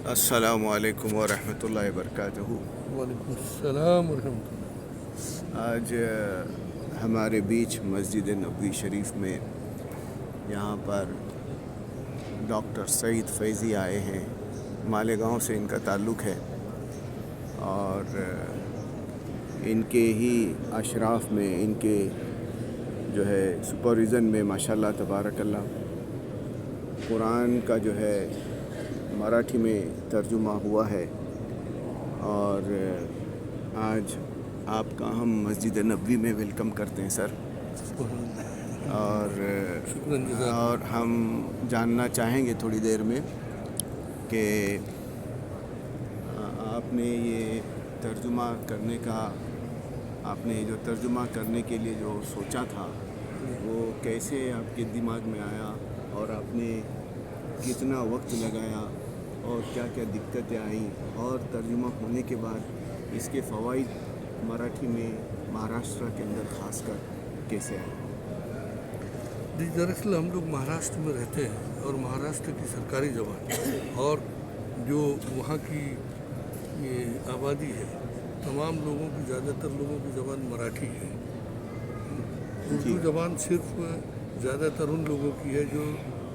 السلام علیکم ورحمۃ اللہ وبرکاتہ۔ وعلیکم السلام ورحمۃ اللہ۔ آج ہمارے بیچ مسجد نبوی شریف میں یہاں پر ڈاکٹر سعید فیضی آئے ہیں۔ مالیگاؤں سے ان کا تعلق ہے اور ان کے ہی اشراف میں، ان کے جو ہے سپرویژن میں ماشاءاللہ تبارک اللہ قرآن کا جو ہے مراٹھی میں ترجمہ ہوا ہے، اور آج آپ کا ہم مسجد نبوی میں ویلکم کرتے ہیں سر۔ اور ہم جاننا چاہیں گے تھوڑی دیر میں کہ آپ نے یہ ترجمہ کرنے کا، آپ نے جو ترجمہ کرنے کے لیے جو سوچا تھا وہ کیسے آپ کے دماغ میں آیا، اور آپ نے کتنا وقت لگایا، اور کیا کیا دقتیں آئیں، اور ترجمہ ہونے کے بعد اس کے فوائد مراٹھی میں مہاراشٹر کے اندر خاص کر کیسے آئے؟ جی، دراصل ہم لوگ مہاراشٹر میں رہتے ہیں اور مہاراشٹر کی سرکاری زبان اور جو وہاں کی آبادی ہے، تمام لوگوں کی، زیادہ تر لوگوں کی زبان مراٹھی ہے۔ اردو زبان صرف زیادہ تر ان لوگوں کی ہے جو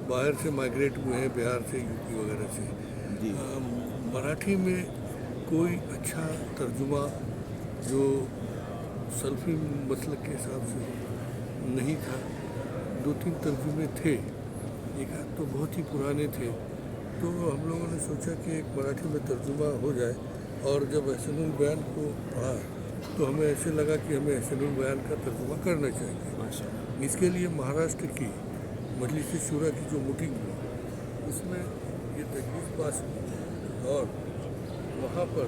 باہر سے مائیگریٹ ہوئے ہیں، بہار سے، یو پی وغیرہ سے۔ مراٹھی میں کوئی اچھا ترجمہ جو سلفی مسلک کے حساب سے نہیں تھا۔ 2-3 ترجمے تھے، ایک آدھ تو بہت ہی پرانے تھے، تو ہم لوگوں نے سوچا کہ ایک مراٹھی میں ترجمہ ہو جائے۔ اور جب احسن البیان کو پڑھا تو ہمیں ایسے لگا کہ ہمیں احسن البیان کا ترجمہ کرنا چاہیے۔ اس کے لیے مہاراشٹر کی مجلس شورا کی جو میٹنگ ہوئی، اس میں یہ تجویز پاس ہوئی اور وہاں پر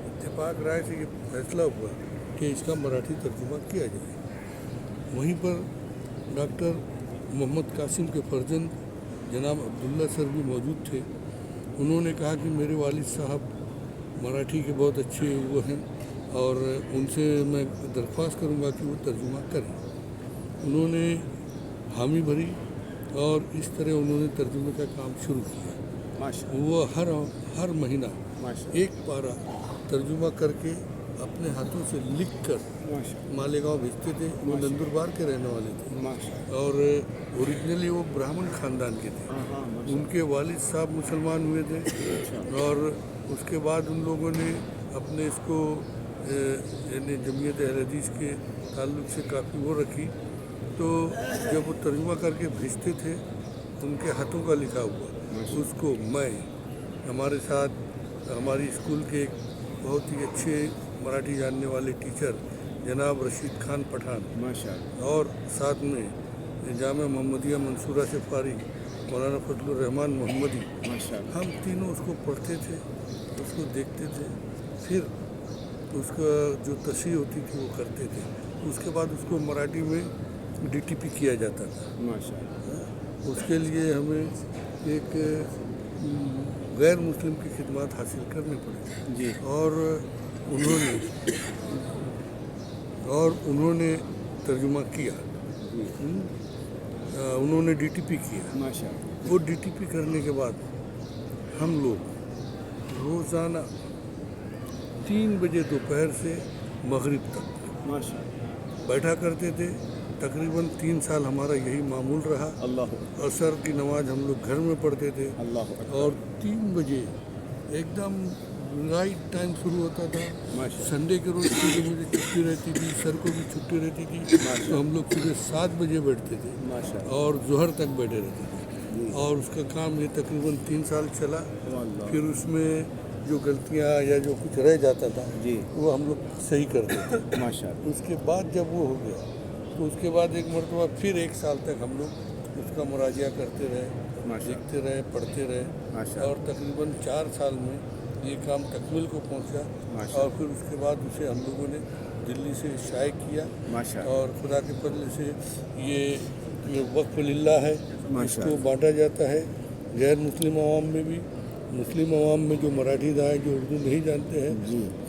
اتفاق رائے سے یہ فیصلہ ہوا کہ اس کا مراٹھی ترجمہ کیا جائے۔ وہیں پر ڈاکٹر محمد قاسم کے فرزند جناب عبداللہ سر بھی موجود تھے۔ انہوں نے کہا کہ میرے والد صاحب مراٹھی کے بہت اچھے وہ ہیں اور ان سے میں درخواست کروں گا کہ وہ ترجمہ کریں۔ انہوں نے حامی بھری اور اس طرح انہوں نے ترجمے کا کام شروع کیا۔ وہ ہر مہینہ ایک پارہ ترجمہ کر کے اپنے ہاتھوں سے لکھ کر مالیگاؤں بھیجتے تھے۔ وہ نندربار کے رہنے والے تھے اور اوریجنلی وہ برہمن خاندان کے تھے۔ ان کے والد صاحب مسلمان ہوئے تھے اور اس کے بعد ان لوگوں نے اپنے اس کو یعنی جمعیت اہل حدیث کے تعلق سے کافی وہ رکھی۔ تو جب وہ ترجمہ کر کے بھیجتے تھے ان کے ہاتھوں کا لکھا ہوا، اس کو میں، ہمارے ساتھ ہماری اسکول کے ایک بہت ہی اچھے مراٹھی جاننے والے ٹیچر جناب رشید خان پٹھان، اور ساتھ میں جامعہ محمدیہ منصورہ سے فارغ مولانا فضل الرحمان محمدی، ہم تینوں اس کو پڑھتے تھے، اس کو دیکھتے تھے، پھر اس کا جو تصحیح ہوتی تھی وہ کرتے تھے۔ اس کے بعد اس کو مراٹھی میں DTP کیا جاتا تھا۔ اس کے لیے ہمیں ایک غیر مسلم کی خدمات حاصل کرنے پڑے اور انہوں نے ترجمہ کیا، انہوں نے DTP کیا۔ وہ DTP کرنے کے بعد ہم لوگ روزانہ 3 بجے دوپہر سے مغرب تک بیٹھا کرتے تھے۔ تقریباً 3 سال ہمارا یہی معمول رہا۔ عصر کی نماز ہم لوگ گھر میں پڑھتے تھے اور 3 بجے ایک دم رائٹ ٹائم شروع ہوتا تھا۔ سنڈے کے روز کیونکہ مجھے چھٹی رہتی تھی، سر کو بھی چھٹی رہتی تھی، تو ہم لوگ صبح 7 بجے بیٹھتے تھے اور ظہر تک بیٹھے رہتے تھے۔ اور اس کا کام یہ تقریباً 3 سال چلا۔ پھر اس میں جو غلطیاں یا جو کچھ رہ جاتا تھا وہ ہم لوگ صحیح کرتے تھے۔ اس کے بعد جب وہ ہو گیا تو اس کے بعد ایک مرتبہ پھر 1 سال تک ہم لوگ اس کا مراجعہ کرتے رہے، دیکھتے رہے، پڑھتے رہے، اور تقریباً 4 سال میں یہ کام تکمیل کو پہنچا۔ اور پھر اس کے بعد اسے ہم لوگوں نے دلی سے شائع کیا، اور خدا کے فضل سے یہ وقف للہ ہے، اس کو بانٹا جاتا ہے غیر مسلم عوام میں بھی، مسلم عوام میں جو مراٹھی دائیں جو اردو نہیں جانتے ہیں۔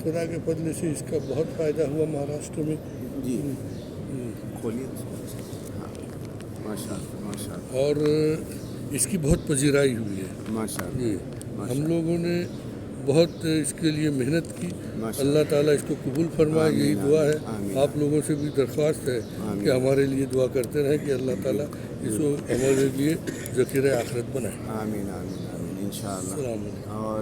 خدا کے فضل سے اس کا بہت فائدہ ہوا مہاراشٹر میں۔ اور اس کی بہت پذیرائی ہوئی ہے۔ ہم لوگوں نے بہت اس کے لیے محنت کی. ماشاء اللہ تعالیٰ اس کو قبول فرمائے, یہی آمین، دعا ہے. آمین. آپ لوگوں سے بھی درخواست ہے آمین. کہ ہمارے لیے دعا کرتے رہیں کہ اللہ تعالیٰ اس کو ہمارے لیے ذخیرہ آخرت بنائے. آمین آمین آمین انشاءاللہ. السلام علیکم. اور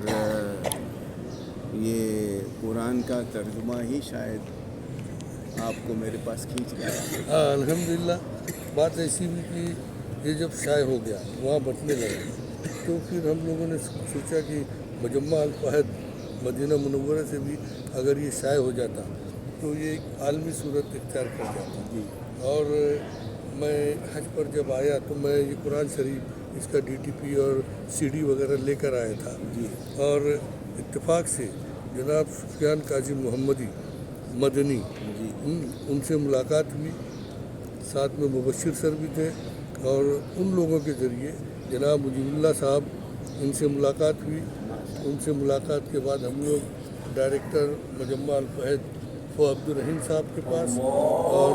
یہ قرآن کا ترجمہ ہی شاید آپ کو میرے پاس کھینچ لایا. ہاں الحمدللہ. بات ایسی بھی کہ یہ جب شائع ہو گیا, وہاں بٹنے لگا, تو پھر ہم لوگوں نے سوچا کہ مجمع الفہد مدینہ منورہ سے بھی اگر یہ شائع ہو جاتا تو یہ ایک عالمی صورت اختیار کر جاتا. جی. اور میں حج پر جب آیا تو میں یہ قرآن شریف اس کا DTP اور CD وغیرہ لے کر آیا تھا. جی. اور اتفاق سے جناب سفیان کاظم محمدی مدنی جی. ان سے ملاقات ہوئی, ساتھ میں مبشر سر بھی تھے, اور ان لوگوں کے ذریعے جناب مجیب اللہ صاحب ان سے ملاقات ہوئی. ان سے ملاقات کے بعد ہم لوگ ڈائریکٹر مجمع الفہد عبد الرحیم صاحب کے پاس اور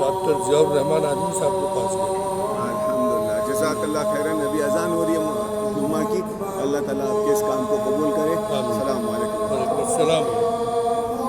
ڈاکٹر ضیاء الرحمان آدمی صاحب کے پاس گئے. الحمدللہ. جزاک اللہ خیرن. ابھی اذان ہو رہی ہے جمعہ کی. اللہ تعالیٰ آپ کے اس کام کو قبول کرے. السلام علیکم. وعلیکم السلام.